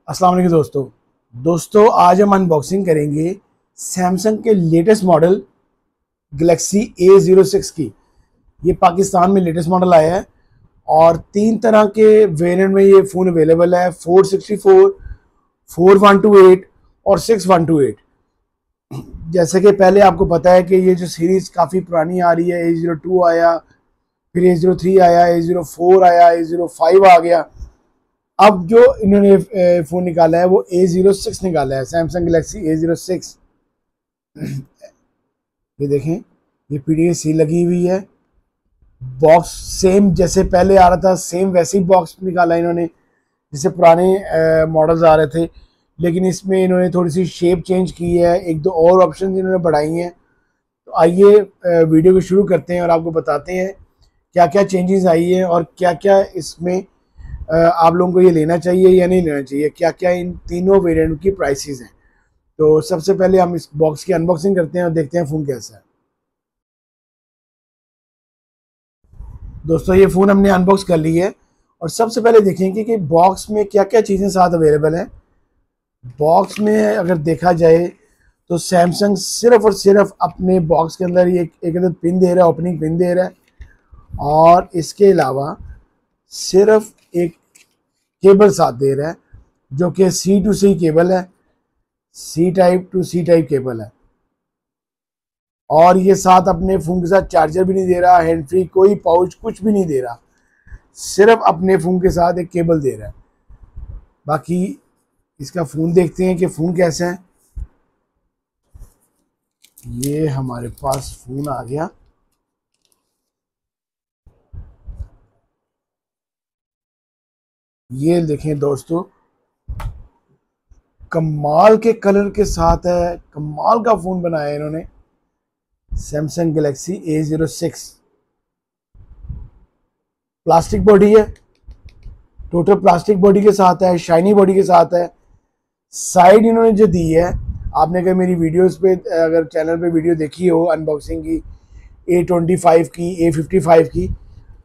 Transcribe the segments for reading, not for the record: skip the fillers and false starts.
अस्सलाम वालेकुम दोस्तों आज हम अनबॉक्सिंग करेंगे सैमसंग के लेटेस्ट मॉडल गैलेक्सी A06 की। ये पाकिस्तान में लेटेस्ट मॉडल आया है और तीन तरह के वेरिएंट में ये फ़ोन अवेलेबल है, 464, 4128 और 6128। जैसे कि पहले आपको पता है कि ये जो सीरीज़ काफ़ी पुरानी आ रही है, A02 आया, फिर A03 आया, A04 आया, A05 आ गया। अब जो इन्होंने फ़ोन निकाला है वो A06 निकाला है, सैमसंग गैलेक्सी A06। ये देखें, ये PDA सी लगी हुई है। बॉक्स सेम जैसे पहले आ रहा था, सेम वैसे ही बॉक्स निकाला इन्होंने जैसे पुराने मॉडल्स आ रहे थे, लेकिन इसमें इन्होंने थोड़ी सी शेप चेंज की है, एक दो और ऑप्शन इन्होंने बढ़ाई हैं। तो आइए वीडियो को शुरू करते हैं और आपको बताते हैं क्या क्या चेंजेस आई है और क्या क्या इसमें आप लोगों को ये लेना चाहिए या नहीं लेना चाहिए, क्या क्या इन तीनों वेरिएंट की प्राइसेस हैं। तो सबसे पहले हम इस बॉक्स की अनबॉक्सिंग करते हैं और देखते हैं फ़ोन कैसा है। दोस्तों ये फ़ोन हमने अनबॉक्स कर ली है और सबसे पहले देखेंगे कि बॉक्स में क्या क्या चीज़ें साथ अवेलेबल हैं। बॉक्स में अगर देखा जाए तो सैमसंग सिर्फ और सिर्फ अपने बॉक्स के अंदर ये एक अंदर पिन दे रहा है, ओपनिंग पिन दे रहा है, और इसके अलावा सिर्फ एक केबल साथ दे रहा है जो कि C to C केबल है, C type two C type cable है। और ये साथ अपने फ़ोन के साथ चार्जर भी नहीं दे रहा, हैंड फ्री कोई पाउच कुछ भी नहीं दे रहा, सिर्फ अपने फ़ोन के साथ एक केबल दे रहा है। बाकी इसका फ़ोन देखते हैं कि फ़ोन कैसा है। ये हमारे पास फ़ोन आ गया। ये देखें दोस्तों, कमाल के कलर के साथ है, कमाल का फ़ोन बनाया है इन्होंने, Samsung Galaxy A06। Plastic body है, टोटल प्लास्टिक बॉडी के साथ है, शाइनी बॉडी के साथ है। साइड इन्होंने जो दी है, आपने अगर मेरी वीडियोस पे अगर चैनल पे वीडियो देखी हो अनबॉक्सिंग की A25 की, A55 की,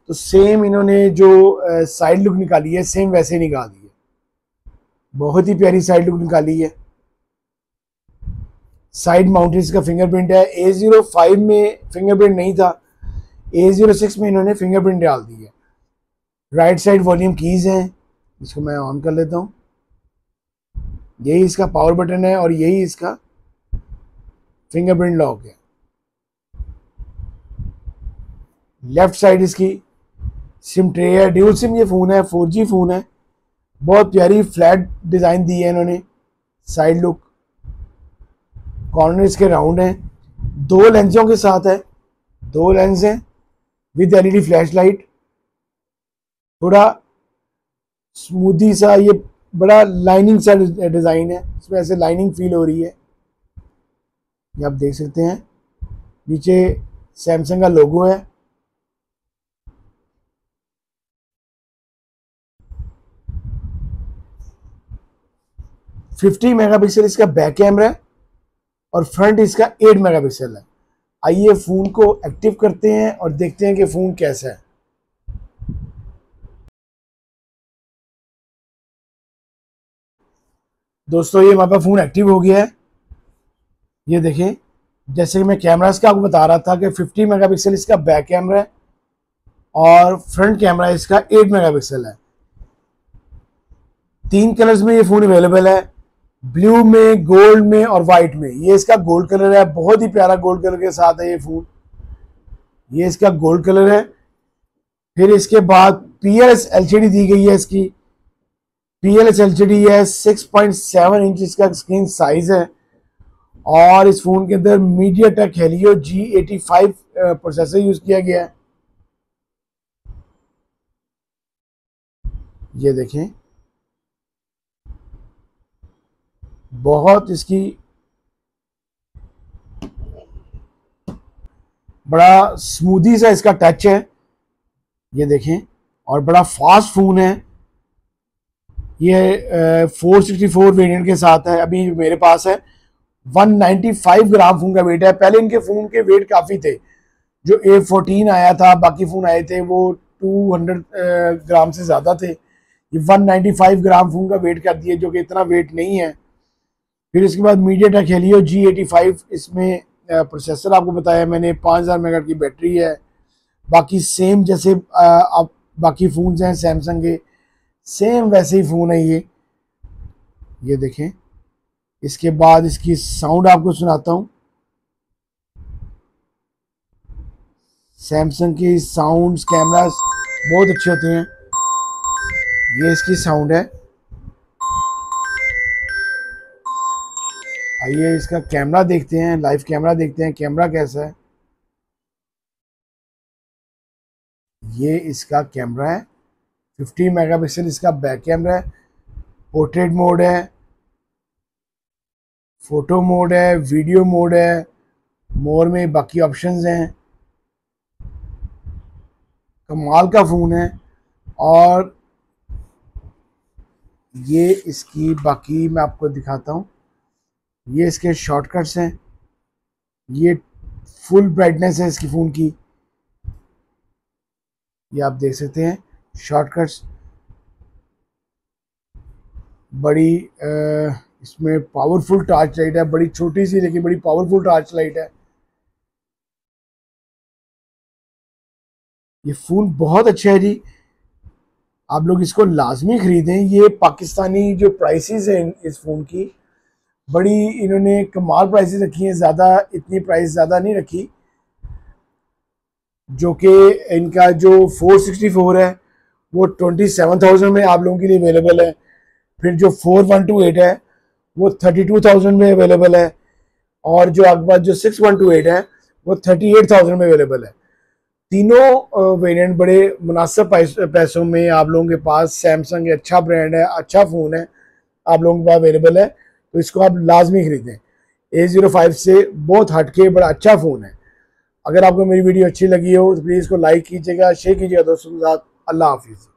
तो सेम इन्होंने जो साइड लुक निकाली है सेम वैसे ही निकाल दी है। बहुत ही प्यारी साइड लुक निकाली है। साइड माउंटेड का फिंगरप्रिंट है, A05 में फिंगरप्रिंट नहीं था, A06 में इन्होंने फिंगरप्रिंट डाल दी है। राइट साइड वॉल्यूम कीज हैं, इसको मैं ऑन कर लेता हूँ। यही इसका पावर बटन है और यही इसका फिंगरप्रिंट लॉक है। लेफ्ट साइड इसकी सिम ट्रे है, ड्यूल सिम ये फ़ोन है, 4G फ़ोन है। बहुत प्यारी फ्लैट डिज़ाइन दी है इन्होंने। साइड लुक, कॉर्नर इसके राउंड हैं, दो लेंसों के साथ है, दो लेंस हैं विद LED फ्लैश लाइट। थोड़ा स्मूदी सा, ये बड़ा लाइनिंग सा डिज़ाइन है, इसमें ऐसे लाइनिंग फील हो रही है। ये आप देख सकते हैं, नीचे सैमसंग का लोगो है। फिफ्टी मेगापिक्सल इसका बैक कैमरा है और फ्रंट इसका 8 मेगापिक्सल है। आइए फ़ोन को एक्टिव करते हैं और देखते हैं कि फ़ोन कैसा है। दोस्तों ये हमारे पास फ़ोन एक्टिव हो गया है। ये देखें, जैसे कि मैं कैमरास का आपको बता रहा था कि 50 मेगापिक्सल इसका बैक कैमरा है और फ्रंट कैमरा इसका 8 मेगापिक्सल है। तीन कलर्स में ये फ़ोन अवेलेबल है, ब्लू में, गोल्ड में और वाइट में। ये इसका गोल्ड कलर है, बहुत ही प्यारा गोल्ड कलर के साथ है ये फ़ोन। ये इसका गोल्ड कलर है। फिर इसके बाद PLS LCD दी गई है इसकी। PLS LCD है, 6.7 इंच इसका स्क्रीन साइज है और इस फ़ोन के अंदर MediaTek Helio G85 processor use किया गया है। ये देखें, बहुत इसकी बड़ा स्मूदी सा इसका टच है, ये देखें, और बड़ा फास्ट फ़ोन है। ये 464 वेरिएंट के साथ है। अभी मेरे पास है 195 ग्राम फ़ोन का वेट है। पहले इनके फ़ोन के वेट काफ़ी थे, जो A14 आया था, बाकी फ़ोन आए थे वो 200 ग्राम से ज़्यादा थे। ये 195 ग्राम फ़ोन का वेट कर दिए, जो कि इतना वेट नहीं है। फिर इसके बाद MediaTek Helio G85, इसमें प्रोसेसर आपको बताया मैंने, 5000 मेगाहर्ट्ज़ की बैटरी है। बाकी सेम जैसे अब बाकी फ़ोन्स हैं सैमसंग के, सेम वैसे ही फ़ोन है ये देखें। इसके बाद इसकी साउंड आपको सुनाता हूँ। सैमसंग की साउंड्स कैमरास बहुत अच्छे होते हैं। ये इसकी साउंड है। आइए इसका कैमरा देखते हैं, लाइव कैमरा देखते हैं कैमरा कैसा है। ये इसका कैमरा है, 50 मेगापिक्सल इसका बैक कैमरा है। पोर्ट्रेट मोड है, फोटो मोड है, वीडियो मोड है, मोर में बाकी ऑप्शंस हैं। कमाल का फ़ोन है। और ये इसकी बाकी मैं आपको दिखाता हूँ। ये इसके शॉर्टकट्स हैं, ये फुल ब्राइटनेस है इसकी फ़ोन की, ये आप देख सकते हैं शॉर्टकट्स। बड़ी इसमें पावरफुल टॉर्च लाइट है, बड़ी छोटी सी लेकिन बड़ी पावरफुल टॉर्च लाइट है। ये फ़ोन बहुत अच्छा है जी, आप लोग इसको लाजमी ख़रीदें। ये पाकिस्तानी जो प्राइसेस हैं इस फ़ोन की, बड़ी इन्होंने कमाल प्राइसेस रखी हैं, ज़्यादा इतनी प्राइस ज़्यादा नहीं रखी। जो कि इनका जो 464 है वो 27,000 में आप लोगों के लिए अवेलेबल है। फिर जो 4128 है वो 32,000 में अवेलेबल है। और जो आपके पास जो 6128 है वो 38,000 में अवेलेबल है। तीनों वेरिएंट बड़े मुनासिब पैसों में आप लोगों के पास, सैमसंग अच्छा ब्रांड है, अच्छा फ़ोन है, आप लोगों के पास अवेलेबल है। तो इसको आप लाजमी खरीदें। A05 से बहुत हटके बड़ा अच्छा फ़ोन है। अगर आपको मेरी वीडियो अच्छी लगी हो तो प्लीज़ इसको लाइक कीजिएगा, शेयर कीजिएगा दोस्तों के साथ। अल्लाह हाफिज़।